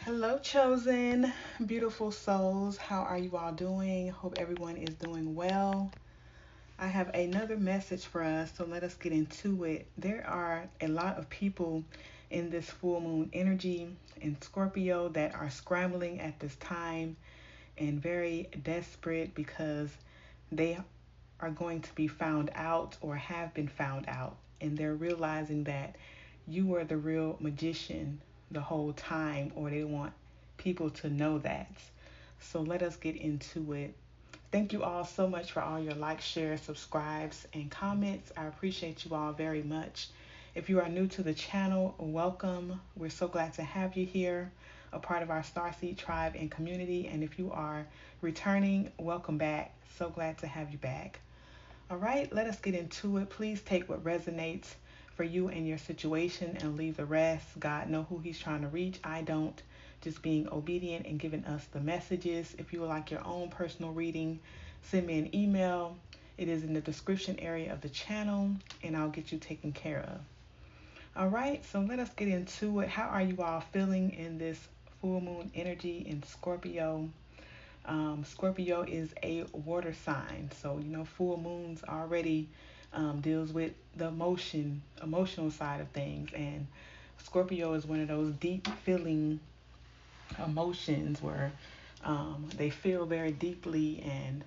Hello, chosen, beautiful souls. How are you all doing? Hope everyone is doing well. I have another message for us, so let us get into it. There are a lot of people in this full moon energy in Scorpio that are scrambling at this time and very desperate because they are going to be found out or have been found out. And they're realizing that you were the real magician the whole time, or they want people to know that. So let us get into it. Thank you all so much for all your likes, shares, subscribes, and comments. I appreciate you all very much. If you are new to the channel, welcome. We're so glad to have you here, a part of our Starseed tribe and community. And if you are returning, welcome back. So glad to have you back. All right, let us get into it. Please take what resonates for you and your situation and leave the rest. God know who he's trying to reach. I don't. Just being obedient and giving us the messages. If you would like your own personal reading, send me an email. It is in the description area of the channel, and I'll get you taken care of. All right, so let us get into it. How are you all feeling in this full moon energy in Scorpio? Scorpio is a water sign, so full moons already deals with the emotional side of things, and Scorpio is one of those deep feeling emotions where they feel very deeply, and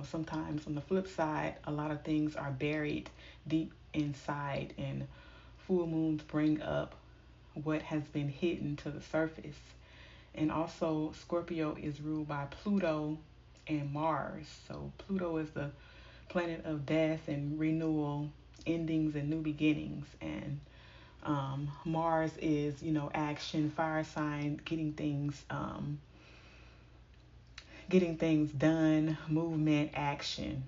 sometimes on the flip side, a lot of things are buried deep inside, and full moons bring up what has been hidden to the surface. And also, Scorpio is ruled by Pluto and Mars. So, Pluto is the planet of death and renewal, endings and new beginnings. And Mars is, action, fire sign, getting things done, movement, action.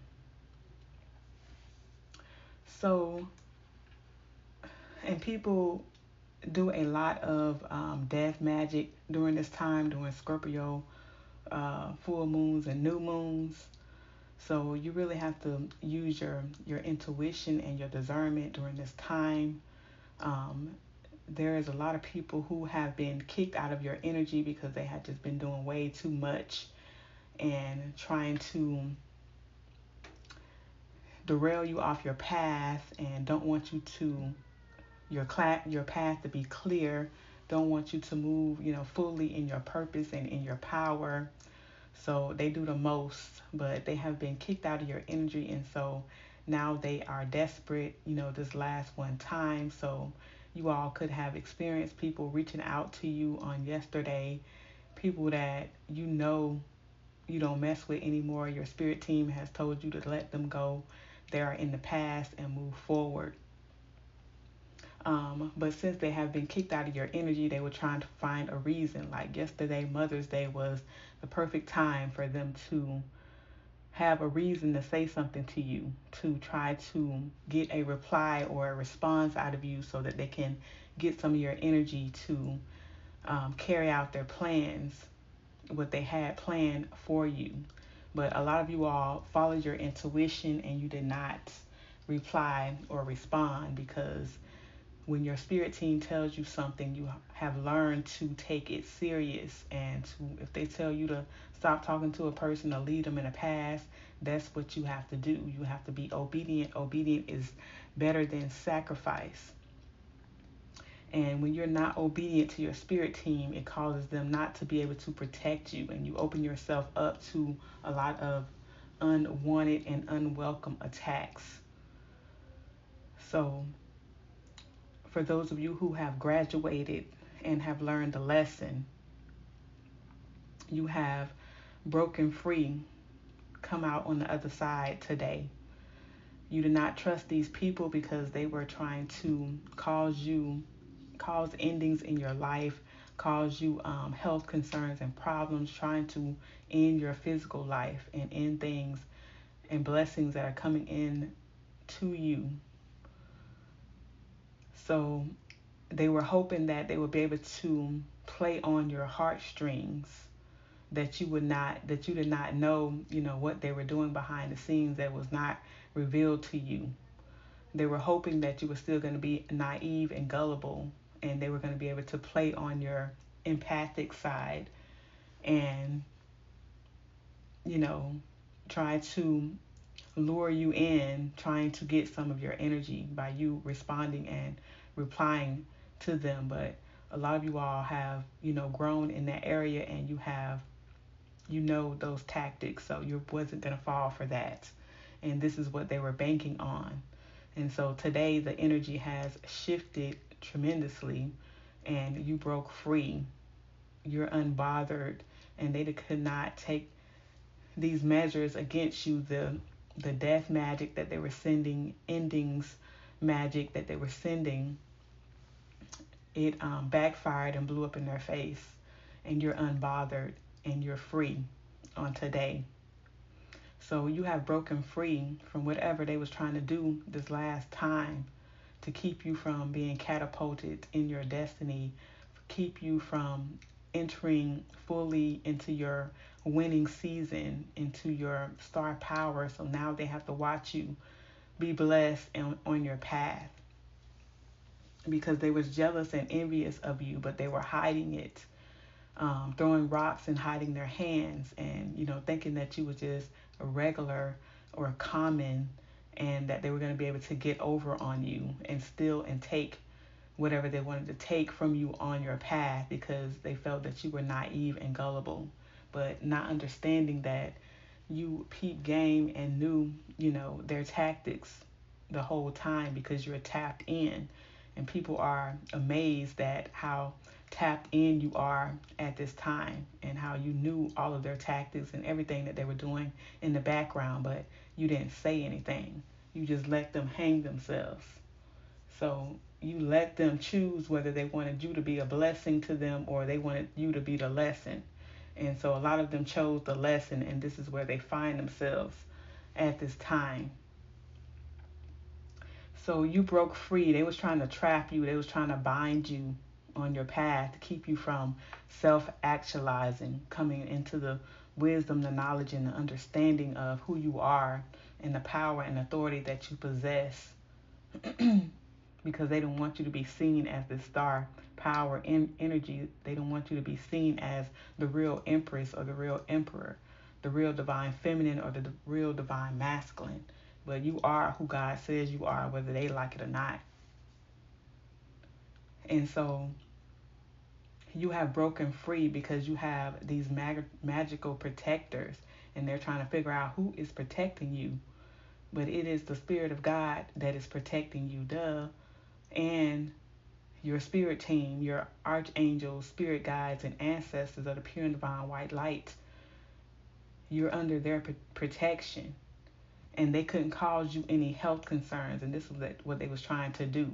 So, and people do a lot of death magic during this time, during Scorpio full moons and new moons. So you really have to use your intuition and your discernment during this time. There is a lot of people who have been kicked out of your energy because they have just been doing way too much and trying to derail you off your path and don't want you to your path to be clear, don't want you to move, fully in your purpose and in your power. So they do the most, but they have been kicked out of your energy, and so now they are desperate, this last one time. So you all could have experienced people reaching out to you on yesterday, people that you don't mess with anymore. Your spirit team has told you to let them go. They are in the past and move forward. But since they have been kicked out of your energy, they were trying to find a reason. Like yesterday, Mother's Day was the perfect time for them to have a reason to say something to you, to try to get a reply or a response out of you so that they can get some of your energy to carry out their plans, what they had planned for you. But a lot of you all followed your intuition and you did not reply or respond, because when your spirit team tells you something, you have learned to take it serious. And if they tell you to stop talking to a person or lead them in a path, that's what you have to do. You have to be obedient. Obedient is better than sacrifice. And when you're not obedient to your spirit team, it causes them not to be able to protect you, and you open yourself up to a lot of unwanted and unwelcome attacks. So for those of you who have graduated and have learned the lesson, you have broken free, come out on the other side today. You do not trust these people because they were trying to cause endings in your life, cause you health concerns and problems, trying to end your physical life and end things and blessings that are coming in to you. So they were hoping that they would be able to play on your heartstrings, that you did not know, what they were doing behind the scenes, that was not revealed to you. They were hoping that you were still going to be naive and gullible, and they were going to be able to play on your empathic side and, you know, try to lure you in, trying to get some of your energy by you responding and replying to them. But a lot of you all have, grown in that area, and you have, those tactics, so you wasn't going to fall for that. And this is what they were banking on. And so today the energy has shifted tremendously, and you broke free. You're unbothered, and they could not take these measures against you. The death magic that they were sending, endings magic that they were sending, it backfired and blew up in their face. And you're unbothered, and you're free on today. So you have broken free from whatever they was trying to do this last time to keep you from being catapulted in your destiny, keep you from entering fully into your winning season, into your star power. So now they have to watch you be blessed and on your path, because they was jealous and envious of you, but they were hiding it, throwing rocks and hiding their hands, and thinking that you was just a regular or a common, and that they were going to be able to get over on you and steal and take whatever they wanted to take from you on your path, because they felt that you were naive and gullible, but not understanding that you peeped game and knew, their tactics the whole time, because you're tapped in. And people are amazed at how tapped in you are at this time, and how you knew all of their tactics and everything that they were doing in the background, but you didn't say anything. You just let them hang themselves. So you let them choose whether they wanted you to be a blessing to them or they wanted you to be the lesson. And so a lot of them chose the lesson, and this is where they find themselves at this time. So you broke free. They was trying to trap you. They was trying to bind you on your path to keep you from self-actualizing, coming into the wisdom, the knowledge, and the understanding of who you are and the power and authority that you possess. Because they don't want you to be seen as the star power energy. They don't want you to be seen as the real empress or the real emperor, the real divine feminine or the real divine masculine. But you are who God says you are, whether they like it or not. And so you have broken free because you have these magical protectors, and they're trying to figure out who is protecting you. But it is the Spirit of God that is protecting you, and your spirit team, your archangels, spirit guides, and ancestors of the pure and divine white light. You're under their protection. And they couldn't cause you any health concerns. And this is what they was trying to do.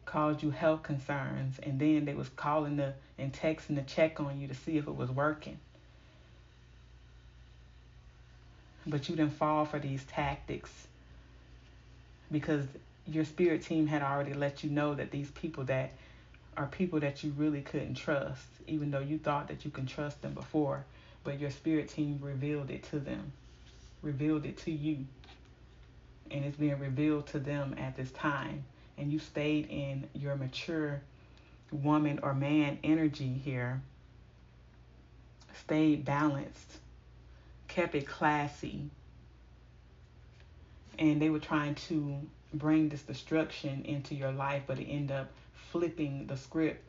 Cause you health concerns. And then they was calling and texting to check on you to see if it was working. But you didn't fall for these tactics, because your spirit team had already let you know that these people that are people that you really couldn't trust, even though you thought that you can trust them before. But your spirit team revealed it to them. Revealed it to you, and it's being revealed to them at this time. And you stayed in your mature woman or man energy here, stayed balanced, kept it classy, and they were trying to bring this destruction into your life, but it ended up flipping the script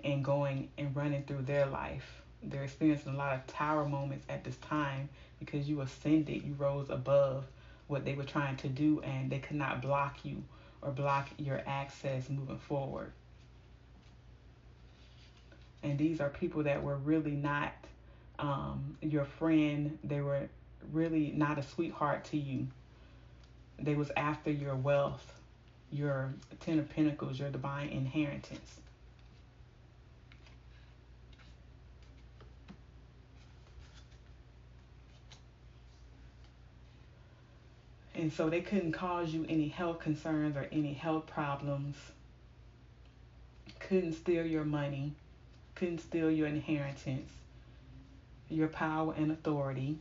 and going and running through their life. They're experiencing a lot of tower moments at this time, because you ascended, you rose above what they were trying to do, and they could not block you or block your access moving forward. And these are people that were really not your friend. They were really not a sweetheart to you. They was after your wealth, your Ten of Pentacles, your divine inheritance. And so they couldn't cause you any health concerns or any health problems. Couldn't steal your money. Couldn't steal your inheritance, your power and authority.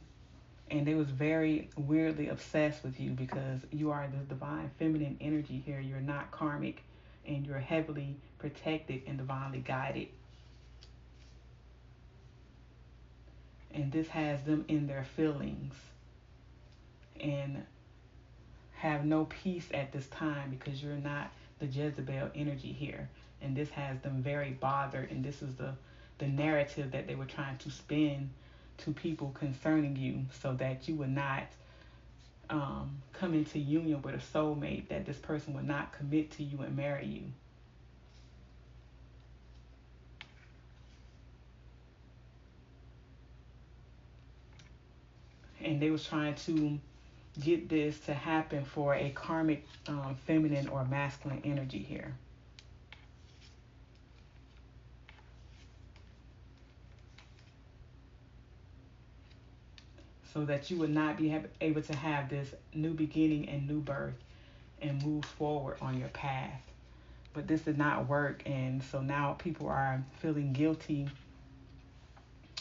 And they was very weirdly obsessed with you, because you are the divine feminine energy here. You're not karmic, and you're heavily protected and divinely guided. And this has them in their feelings and have no peace at this time because you're not the Jezebel energy here. And this has them very bothered. And this is the narrative that they were trying to spin to people concerning you so that you would not come into union with a soulmate, that this person would not commit to you and marry you. And they was trying to get this to happen for a karmic feminine or masculine energy here. So that you would not be able to have this new beginning and new birth and move forward on your path. But this did not work, and so now people are feeling guilty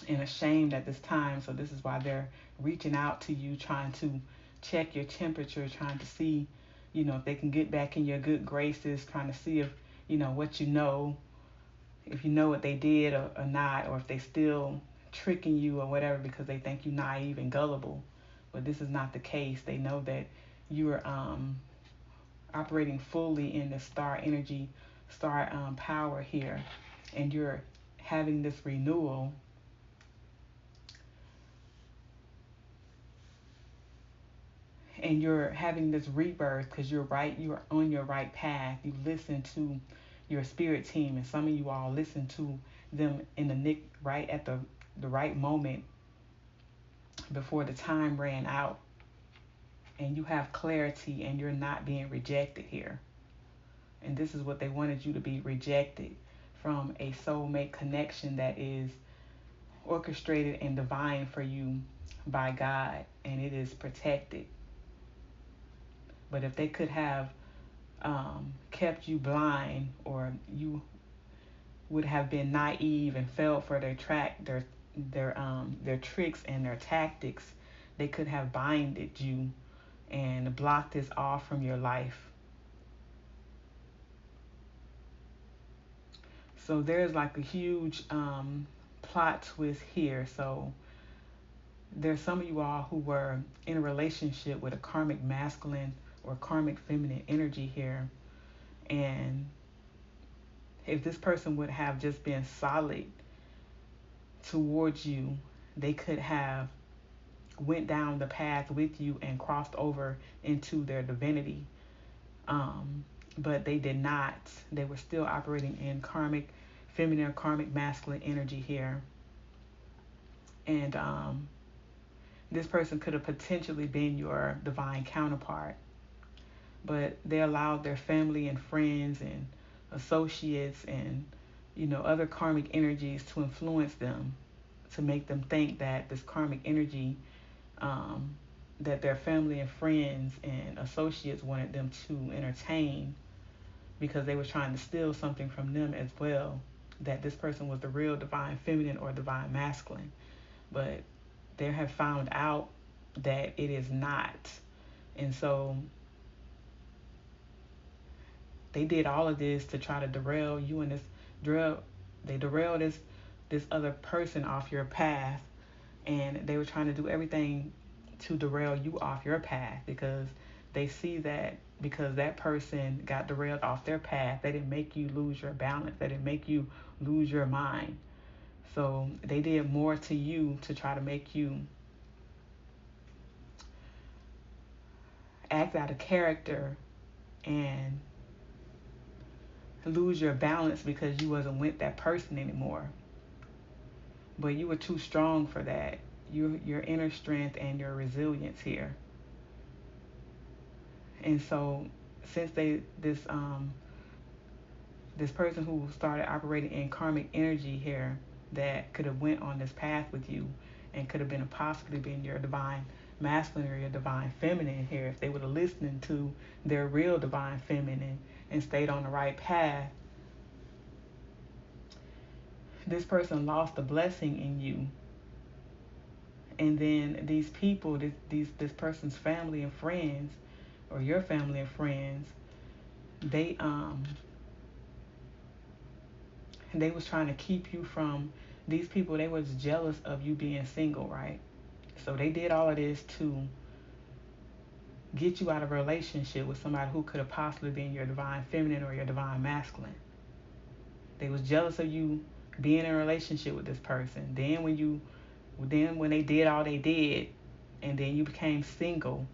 and ashamed at this time. So this is why they're reaching out to you, trying to check your temperature, trying to see, if they can get back in your good graces, trying to see if, what if you know what they did or not, or if they still tricking you or whatever because they think you naive and gullible. But this is not the case. They know that you are operating fully in the star energy, star power here, and you're having this renewal. And you're having this rebirth because you're on your right path. You listen to your spirit team, and some of you all listen to them in the nick right at the right moment before the time ran out, and you have clarity and you're not being rejected here. And this is what they wanted you to be, rejected from a soulmate connection that is orchestrated and divine for you by God, and it is protected. But if they could have kept you blind, or you would have been naive and fell for their tricks and their tactics, they could have binded you and blocked this off from your life. So there's like a huge plot twist here. So there's some of you all who were in a relationship with a karmic masculine or karmic feminine energy here, and if this person would have just been solid towards you, they could have went down the path with you and crossed over into their divinity. But they did not. They were still operating in karmic feminine or karmic masculine energy here. And this person could have potentially been your divine counterpart. But they allowed their family and friends and associates and other karmic energies to influence them, to make them think that this karmic energy that their family and friends and associates wanted them to entertain, because they were trying to steal something from them as well, that this person was the real divine feminine or divine masculine. But they have found out that it is not. And so they did all of this to try to derail you and they derailed this other person off your path, and they were trying to do everything to derail you off your path, because they see that because that person got derailed off their path, they didn't make you lose your balance, they didn't make you lose your mind. So they did more to you to try to make you act out of character and lose your balance because you wasn't with that person anymore. But you were too strong for that. Your inner strength and your resilience here. And so since this person who started operating in karmic energy here, that could have went on this path with you and could have been possibly been your divine masculine or your divine feminine here, if they would have listened to their real divine feminine and stayed on the right path, this person lost a blessing in you. And then these people, this person's family and friends, or your family and friends, they was trying to keep you from these people, they was jealous of you being single, right? So they did all of this to get you out of a relationship with somebody who could have possibly been your divine feminine or your divine masculine. They was jealous of you being in a relationship with this person. Then when they did all they did, and then you became single,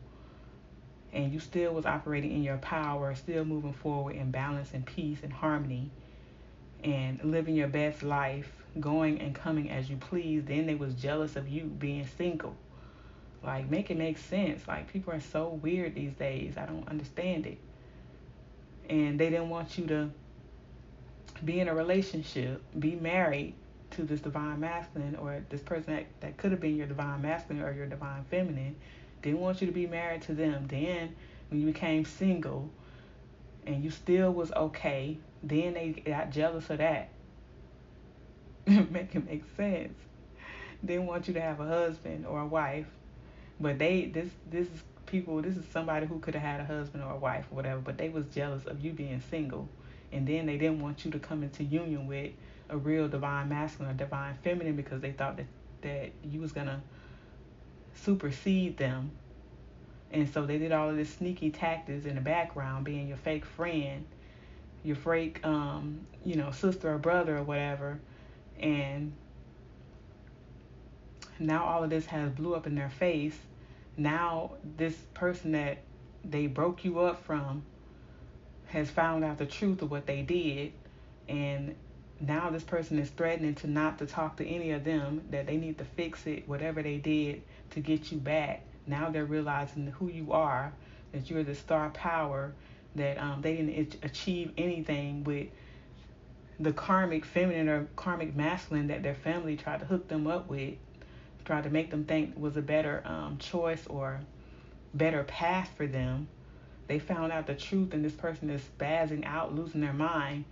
and you still was operating in your power, still moving forward in balance and peace and harmony, and living your best life, going and coming as you please, then they was jealous of you being single. Like, make it make sense. Like, people are so weird these days. I don't understand it. And they didn't want you to be in a relationship, be married to this divine masculine, or this person that could have been your divine masculine or your divine feminine. Didn't want you to be married to them. Then when you became single and you still was okay, then they got jealous of that. Make it make sense. Didn't want you to have a husband or a wife, but this is people. This is somebody who could have had a husband or a wife or whatever, but they was jealous of you being single, and then they didn't want you to come into union with a real divine masculine or divine feminine, because they thought that you was gonna supersede them. And so they did all of this sneaky tactics in the background, being your fake friend, your fake sister or brother or whatever. And now all of this has blew up in their face. Now this person that they broke you up from has found out the truth of what they did, and now this person is threatening to not to talk to any of them, that they need to fix it, whatever they did to get you back. Now they're realizing who you are, that you're the star power, that they didn't achieve anything with the karmic feminine or karmic masculine that their family tried to hook them up with, tried to make them think was a better choice or better path for them. They found out the truth, and this person is spazzing out, losing their mind,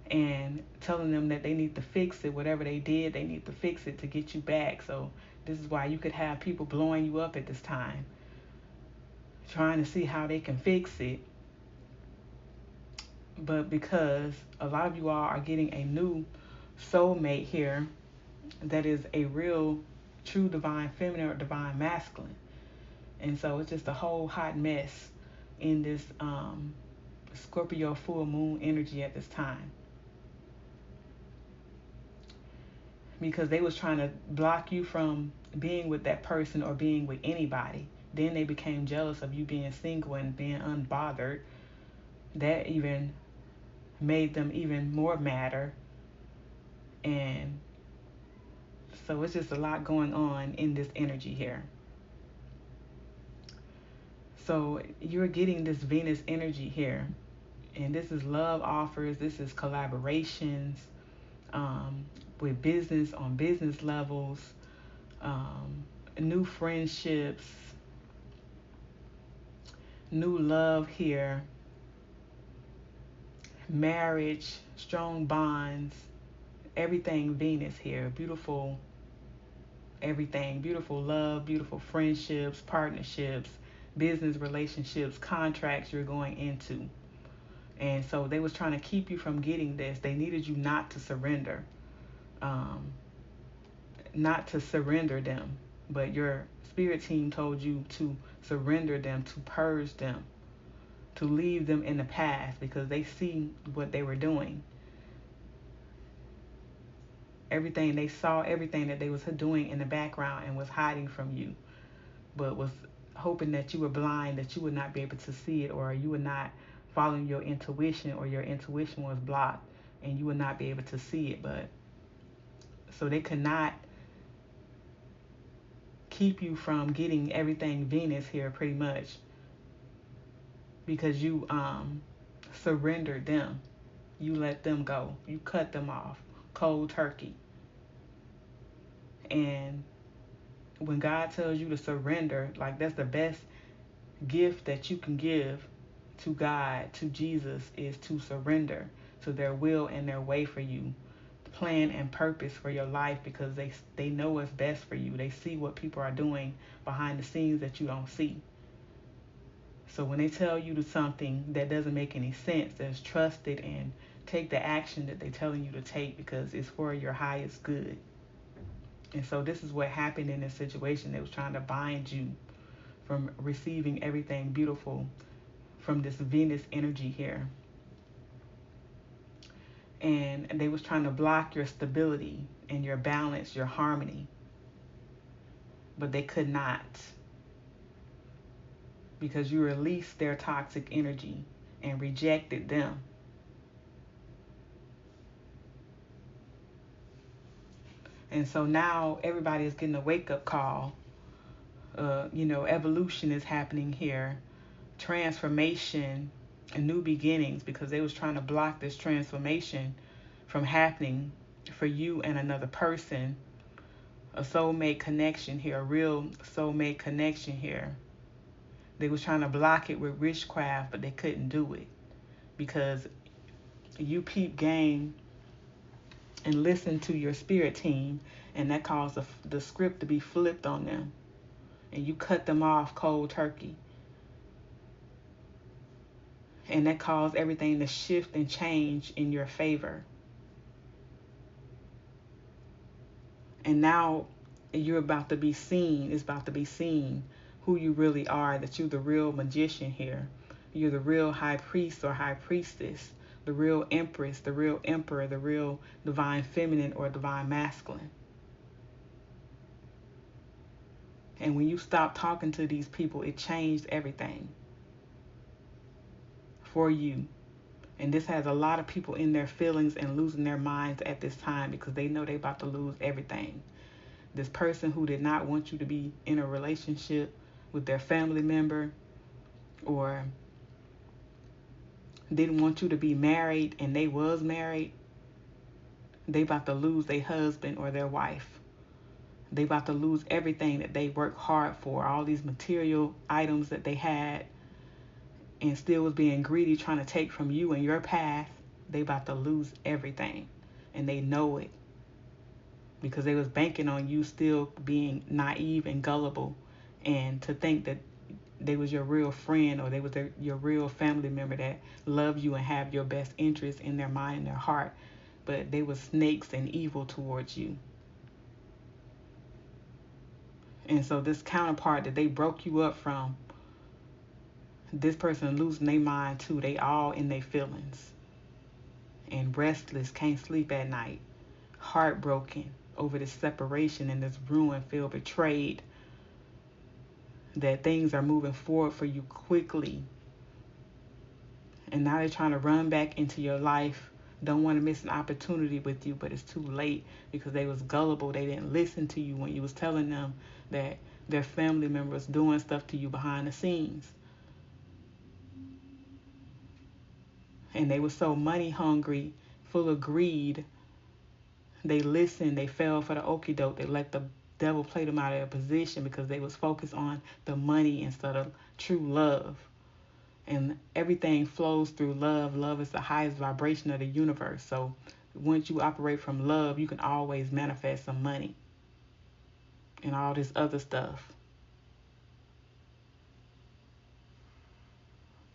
and telling them that they need to fix it. Whatever they did, they need to fix it to get you back. So this is why you could have people blowing you up at this time, trying to see how they can fix it. But because a lot of you all are getting a new soulmate here that is a real true divine feminine or divine masculine, and so it's just a whole hot mess in this Scorpio full moon energy at this time, because they was trying to block you from being with that person or being with anybody. Then they became jealous of you being single and being unbothered. That even made them even more madder. And so it's just a lot going on in this energy here. So you're getting this Venus energy here, and this is love offers, this is collaborations with business on business levels, new friendships, new love here, marriage, strong bonds, everything Venus here, beautiful everything, beautiful love, beautiful friendships, partnerships, business relationships, contracts you're going into. And so they was trying to keep you from getting this. They needed you not to surrender, not to surrender them, but your spirit team told you to surrender them, to purge them, to leave them in the past, because they see what they were doing. Everything they saw, everything that they was doing in the background and was hiding from you, but was hoping that you were blind, that you would not be able to see it, or you would not following your intuition, or your intuition was blocked and you would not be able to see it. But so they could not keep you from getting everything Venus here, pretty much, because you surrendered them. You let them go. You cut them off cold turkey. And when God tells you to surrender, like, that's the best gift that you can give to God, to Jesus, is to surrender to their will and their way for you, plan and purpose for your life, because they know what's best for you. They see what people are doing behind the scenes that you don't see. So when they tell you to something that doesn't make any sense, just trust it and take the action that they're telling you to take, because it's for your highest good. And so this is what happened in this situation. They was trying to bind you from receiving everything beautiful from this Venus energy here. And they was trying to block your stability and your balance, your harmony. But they could not, because you released their toxic energy and rejected them. And so now everybody is getting a wake-up call. Evolution is happening here. Transformation and new beginnings, because they was trying to block this transformation from happening for you and another person. A soulmate connection here, a real soulmate connection here. They was trying to block it with witchcraft, but they couldn't do it because you peep game and listen to your spirit team, and that caused the script to be flipped on them, and you cut them off cold turkey. And that caused everything to shift and change in your favor. And now you're about to be seen. It's about to be seen who you really are, that you're the real magician here. You're the real high priest or high priestess, the real empress, the real emperor, the real divine feminine or divine masculine. And when you stop talking to these people, it changed everything for you. And this has a lot of people in their feelings and losing their minds at this time because they know they're about to lose everything. This person who did not want you to be in a relationship with their family member, or didn't want you to be married and they was married, they about to lose their husband or their wife. They about to lose everything that they worked hard for, all these material items that they had and still was being greedy, trying to take from you and your path. They about to lose everything, and they know it because they was banking on you still being naive and gullible, and to think that they was your real friend or they was your real family member that love you and have your best interest in their mind and their heart, but they was snakes and evil towards you. And so this counterpart that they broke you up from, this person losing their mind too. They all in their feelings and restless, can't sleep at night, heartbroken over this separation and this ruin, feel betrayed, that things are moving forward for you quickly. And now they're trying to run back into your life, don't want to miss an opportunity with you, but it's too late because they was gullible. They didn't listen to you when you was telling them that their family members doing stuff to you behind the scenes. And they were so money hungry, full of greed. They listened, they fell for the okie doke. They let the devil play them out of their position because they was focused on the money instead of true love. And everything flows through love. Love is the highest vibration of the universe. So once you operate from love, you can always manifest some money and all this other stuff.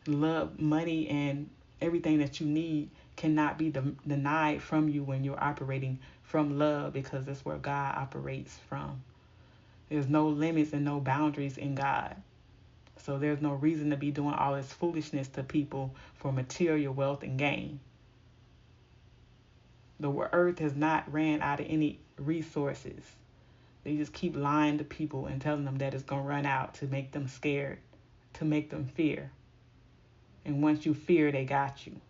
Love, money, and everything that you need cannot be denied from you when you're operating from love, because that's where God operates from. There's no limits and no boundaries in God. So there's no reason to be doing all this foolishness to people for material wealth and gain. The earth has not ran out of any resources. They just keep lying to people and telling them that it's going to run out to make them scared, to make them fear. And once you fear, they got you.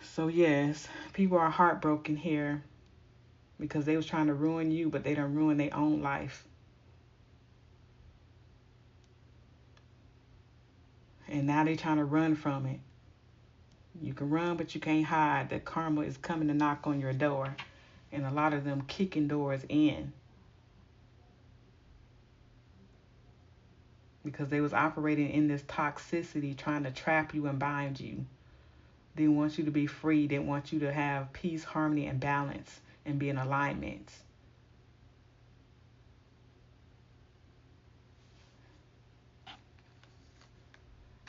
So yes, people are heartbroken here because they was trying to ruin you, but they done ruined their own life. And now they trying to run from it. You can run, but you can't hide. The karma is coming to knock on your door. And a lot of them kicking doors in. Because they was operating in this toxicity, trying to trap you and bind you. Didn't want you to be free. Didn't want you to have peace, harmony, and balance and be in alignment.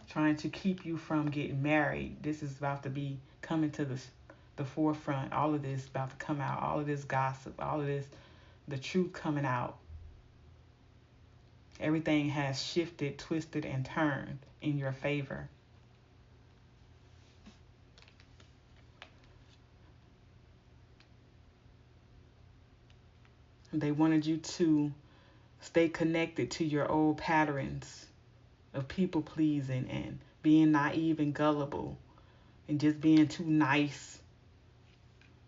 trying to keep you from getting married. This is about to be coming to the forefront. All of this about to come out. All of this gossip. All of this, the truth coming out. Everything has shifted, twisted, and turned in your favor. They wanted you to stay connected to your old patterns of people pleasing and being naive and gullible and just being too nice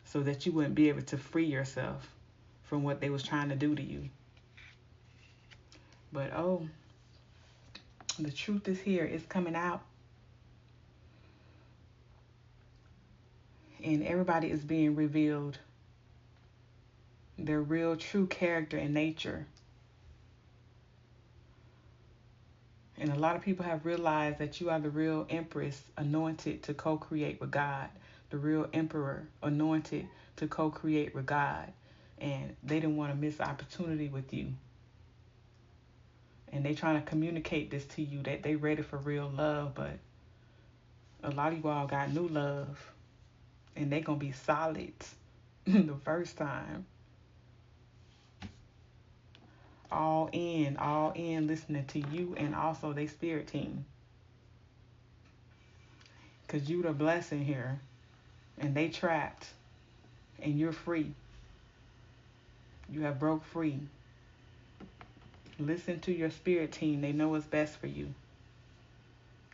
so that you wouldn't be able to free yourself from what they was trying to do to you. But oh, the truth is here. It's coming out. And everybody is being revealed. Their real, true character and nature. And a lot of people have realized that you are the real empress anointed to co-create with God. The real emperor anointed to co-create with God. And they didn't want to miss the opportunity with you. And they trying to communicate this to you, that they ready for real love. But a lot of you all got new love. And they going to be solid the first time. All in listening to you and also their spirit team. Because you the blessing here. And they trapped. And you're free. You have broke free. Listen to your spirit team. They know what's best for you.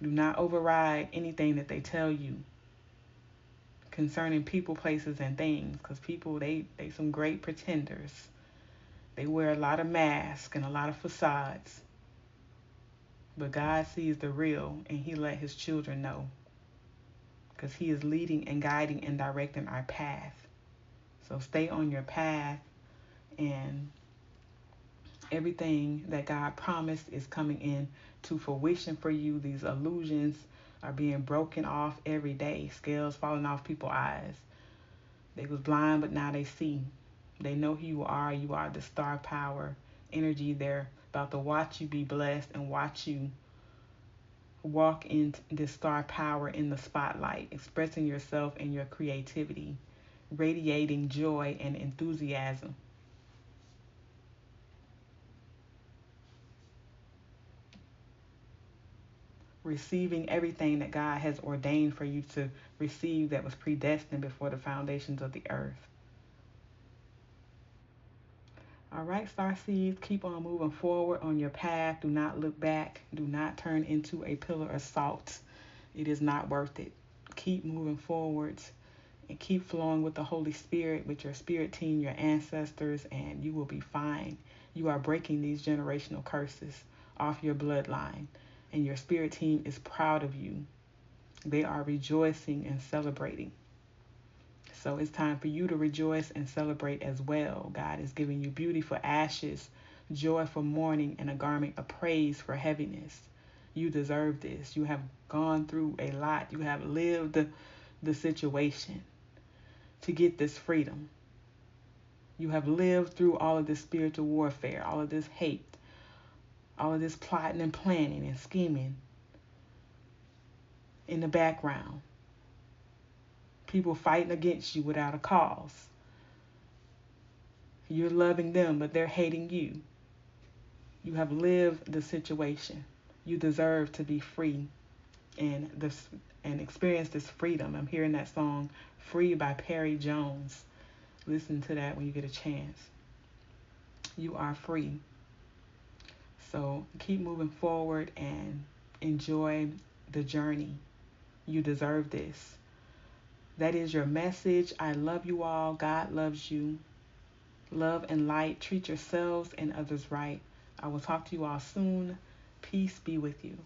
Do not override anything that they tell you concerning people, places, and things. Because people, they some great pretenders. They wear a lot of masks and a lot of facades. But God sees the real, and he let his children know. Because he is leading and guiding and directing our path. So stay on your path, and everything that God promised is coming in to fruition for you. These illusions are being broken off every day. Scales falling off people's eyes. They was blind, but now they see. They know who you are. You are the star power energy. They're about to watch you be blessed and watch you walk in this star power in the spotlight, expressing yourself and your creativity, radiating joy and enthusiasm. Receiving everything that God has ordained for you to receive that was predestined before the foundations of the earth. All right, starseeds, keep on moving forward on your path. Do not look back. Do not turn into a pillar of salt. It is not worth it. Keep moving forwards and keep flowing with the Holy Spirit, with your spirit team, your ancestors, and you will be fine. You are breaking these generational curses off your bloodline, and your spirit team is proud of you. They are rejoicing and celebrating. So it's time for you to rejoice and celebrate as well. God is giving you beauty for ashes, joy for mourning, and a garment of praise for heaviness. You deserve this. You have gone through a lot. You have lived the situation to get this freedom. You have lived through all of this spiritual warfare, all of this hate, all of this plotting and planning and scheming in the background. People fighting against you without a cause. You're loving them, but they're hating you. You have lived the situation. You deserve to be free and experience this freedom. I'm hearing that song, Free by Perry Jones. Listen to that when you get a chance. You are free. So keep moving forward and enjoy the journey. You deserve this. That is your message. I love you all. God loves you. Love and light. Treat yourselves and others right. I will talk to you all soon. Peace be with you.